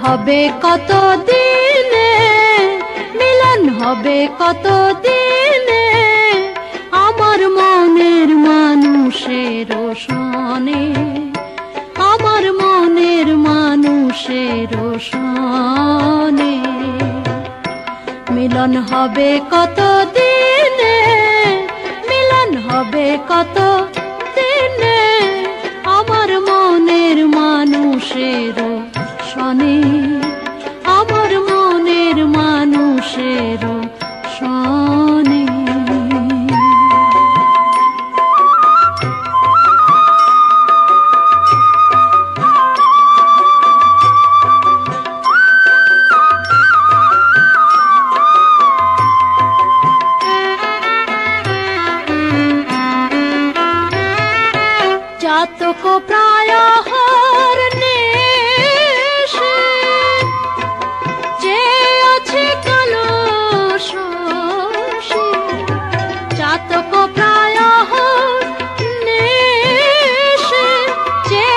হবে কত দিনে, মিলন হবে কত দিনে, আমার মনের মানুষের সনে, আমার মনের মানুষের সনে। মিলন হবে কত দিনে, মিলন হবে কত দিনে, আমার মনের মানুষের সনে, আমার মনের মানুষের সনে। চাতক প্রায় হরণে যে আছে কালো শশী, চাতক প্রায় হরণে যে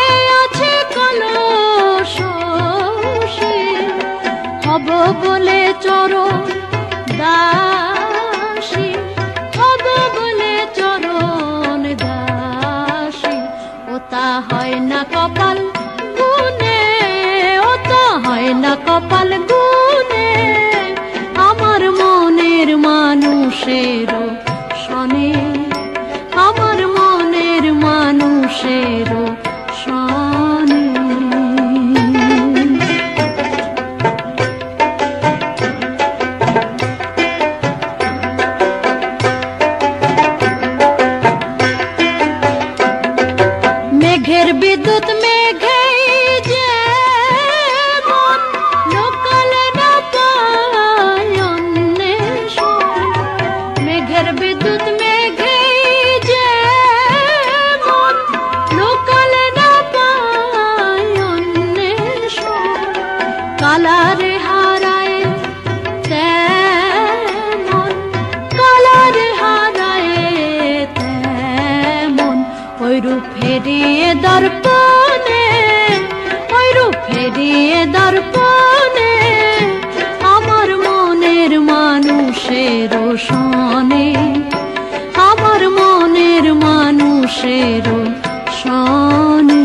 আছে কালো শশী, হব বলে চরণ দাসী, হব বলে চরণ দাসী। ওটা হয় না কপাল গুনে, ওটা হয় না কপাল গুনে, আমার মনের মানুষের সনে, আমার মনের মানুষের সনে। মেঘের বিদ্যুৎ মেঘে যেমন লোকালে না পায় অন্বেষণ, মেঘের বিদ্যুৎ মেঘে যেমন লোকালে না পায় অন্বেষণ, কালারে হারায় তেমন, কালারে হারায় তেমন, ওই রূপ ফেরিয়ে দর্পণে, ওই রূপ ফেরিয়ে দর্পণে, আমার মনের মানুষের সনে, আমার মনের মানুষের সনে।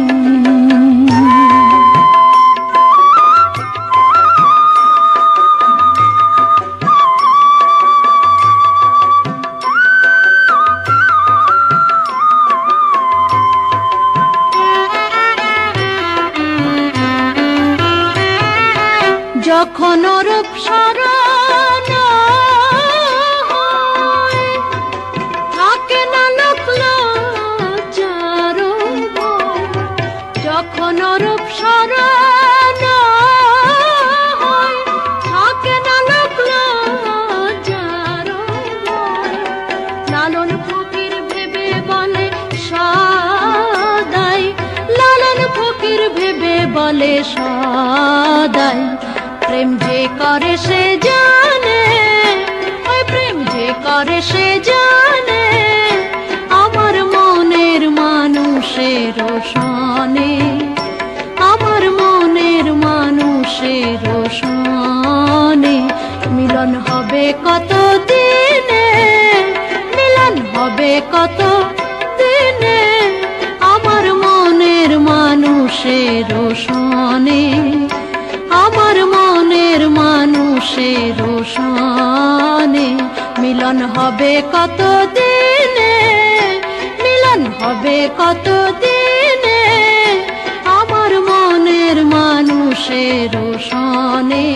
যখন রূপ স্মরণ হয়, থাকে না লোক লজ্জার ভয়, যখন রূপ স্মরণ হয়, থাকে না লোক লজ্জার ভয়, লালন ফকির ভেবে বলে সদাই, লালন ফকির ভেবে বলে সদাই, প্রেম যে করে সে জানে, ওই প্রেম যে করে সে জানে, আমার মনের মানুষের সনে, আমার মনের মানুষের সনে। মিলন হবে কত দিনে, মিলন হবে কত দিনে, আমার মনের মানুষের সনে, আমার মনের মানুষের সনে। মিলন হবে কত দিনে, মিলন হবে কত দিনে, আমার মনের মানুষের সনে,